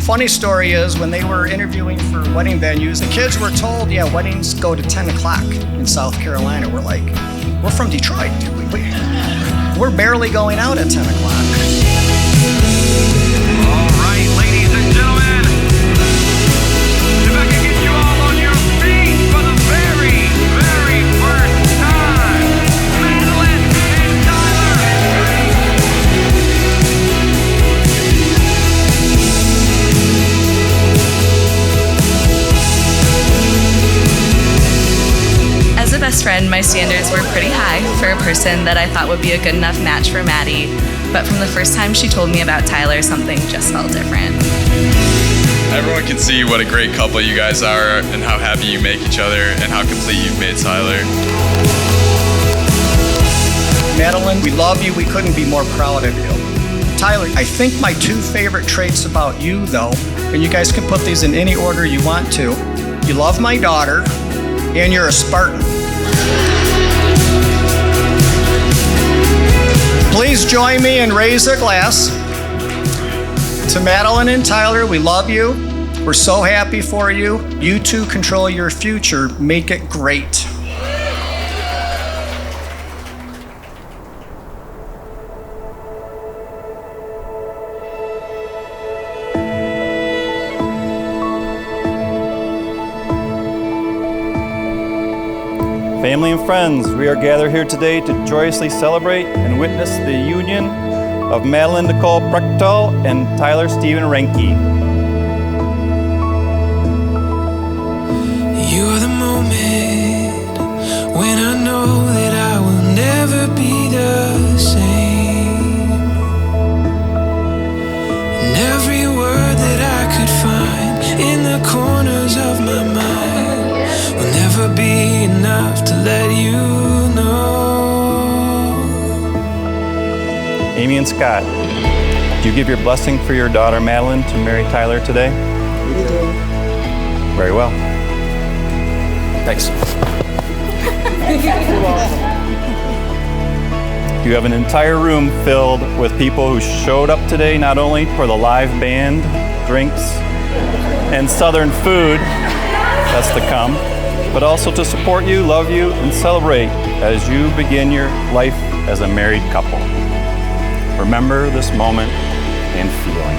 Funny story is when they were interviewing for wedding venues, the kids were told, yeah, weddings go to 10 o'clock in South Carolina. We're like, we're from Detroit. We're barely going out at 10 o'clock. All right, ladies and gentlemen, if I can get you all on your feet for the very, very first time, Madeleine and Tyler. As a best friend, my standards were pretty high for a person that I thought would be a good enough match for Maddie, but from the first time she told me about Tyler, something just felt different. Everyone can see what a great couple you guys are and how happy you make each other and how complete you've made Tyler. Madeleine, we love you. We couldn't be more proud of you. Tyler, I think my two favorite traits about you, though, and you guys can put these in any order you want to, you love my daughter, and you're a Spartan. Please join me and raise a glass. To Madeleine and Tyler, we love you. We're so happy for you. You two control your future. Make it great. Family and friends, we are gathered here today to joyously celebrate and witness the union of Madeleine Nicole Brechtel and Tyler Stephen Renke. You're the moment when I know that I will never be the same. And every word that I could find in the corners of my mind will never be enough to let you know. Amy and Scott, do you give your blessing for your daughter Madeleine to marry Tyler today? We do. Very well. Thanks. You have an entire room filled with people who showed up today not only for the live band, drinks, and Southern food that's to come, but also to support you, love you, and celebrate as you begin your life as a married couple. Remember this moment and feeling.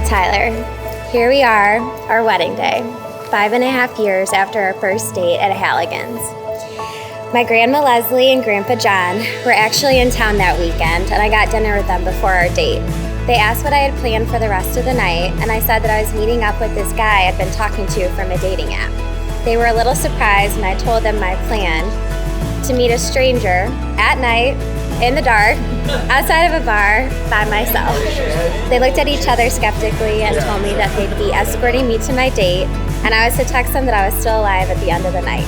Tyler, here we are, our wedding day, 5.5 years after our first date at Halligan's. My Grandma Leslie and Grandpa John were actually in town that weekend, and I got dinner with them before our date. They asked what I had planned for the rest of the night, and I said that I was meeting up with this guy I'd been talking to from a dating app. They were a little surprised when I told them my plan to meet a stranger at night, in the dark, outside of a bar, by myself. They looked at each other skeptically and told me that they'd be escorting me to my date, and I was to text them that I was still alive at the end of the night.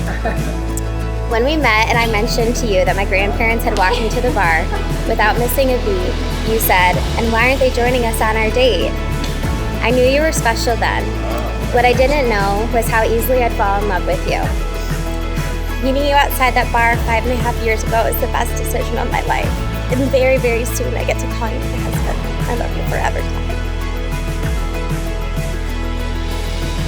When we met and I mentioned to you that my grandparents had walked into the bar without missing a beat, you said, "And why aren't they joining us on our date?" I knew you were special then. What I didn't know was how easily I'd fall in love with you. Meeting you outside that bar 5.5 years ago was the best decision of my life. And very, very soon I get to call you my husband. I love you forever, Tyler.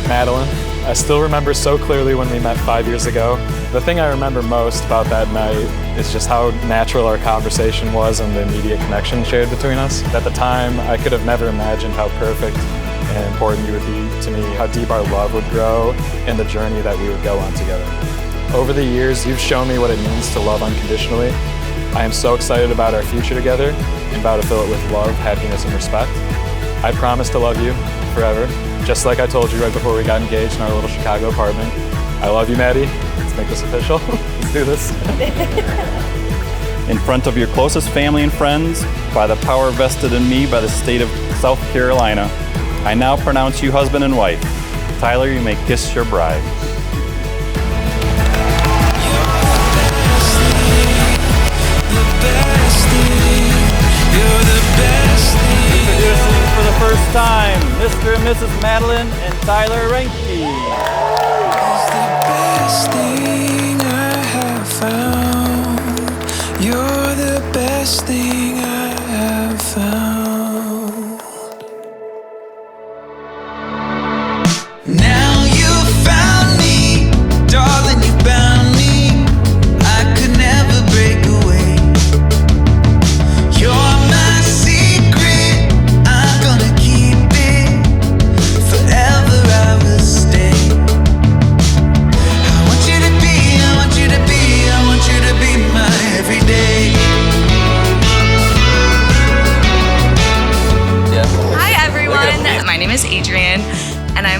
Madeleine, I still remember so clearly when we met 5 years ago. The thing I remember most about that night is just how natural our conversation was and the immediate connection shared between us. At the time, I could have never imagined how perfect and important you would be to me, how deep our love would grow, and the journey that we would go on together. Over the years, you've shown me what it means to love unconditionally. I am so excited about our future together and vow to fill it with love, happiness, and respect. I promise to love you forever, just like I told you right before we got engaged in our little Chicago apartment. I love you, Maddie. Let's make this official. Let's do this. In front of your closest family and friends, by the power vested in me by the state of South Carolina, I now pronounce you husband and wife. Tyler, you may kiss your bride. Introducing for the first time, Mr. and Mrs. Madeleine and Tyler Renke. It's the best thing I have found.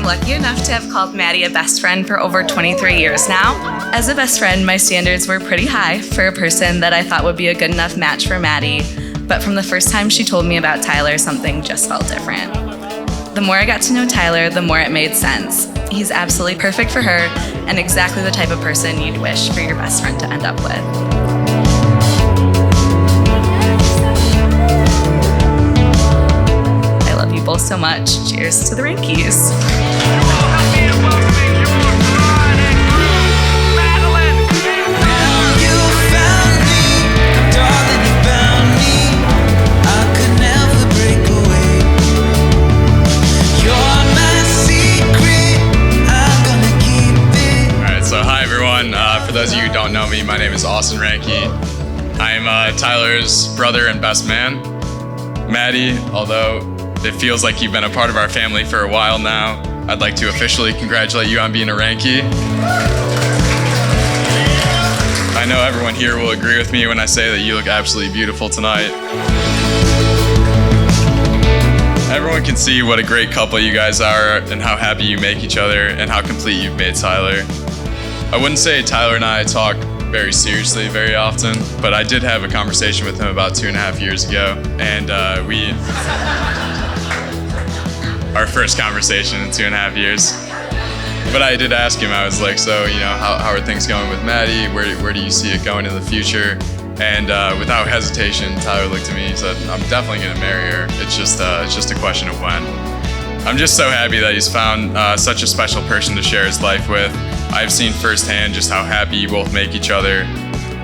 lucky enough to have called Maddie a best friend for over 23 years now. As a best friend, my standards were pretty high for a person that I thought would be a good enough match for Maddie, but from the first time she told me about Tyler, something just felt different. The more I got to know Tyler, the more it made sense. He's absolutely perfect for her and exactly the type of person you'd wish for your best friend to end up with. I love you both so much. Cheers to the Rankies. Help me in welcoming your bride and groom, Madeleine and Tyler. You found me, darling, you found me. I could never break away. You're my secret, I'm gonna keep it. All right, so hi everyone. For those of you who don't know me, my name is Austin Ranke. I'm Tyler's brother and best man. Maddie, although it feels like you've been a part of our family for a while now, I'd like to officially congratulate you on being a Ranke. I know everyone here will agree with me when I say that you look absolutely beautiful tonight. Everyone can see what a great couple you guys are and how happy you make each other and how complete you've made Tyler. I wouldn't say Tyler and I talk very seriously very often, but I did have a conversation with him about 2.5 years ago, and our first conversation in 2.5 years. But I did ask him, I was like, so, how are things going with Maddie? Where do you see it going in the future? And without hesitation, Tyler looked at me and said, I'm definitely gonna marry her. It's just a question of when. I'm just so happy that he's found such a special person to share his life with. I've seen firsthand just how happy you both make each other.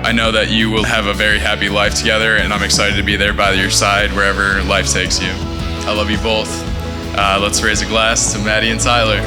I know that you will have a very happy life together, and I'm excited to be there by your side wherever life takes you. I love you both. Let's raise a glass to Maddie and Tyler.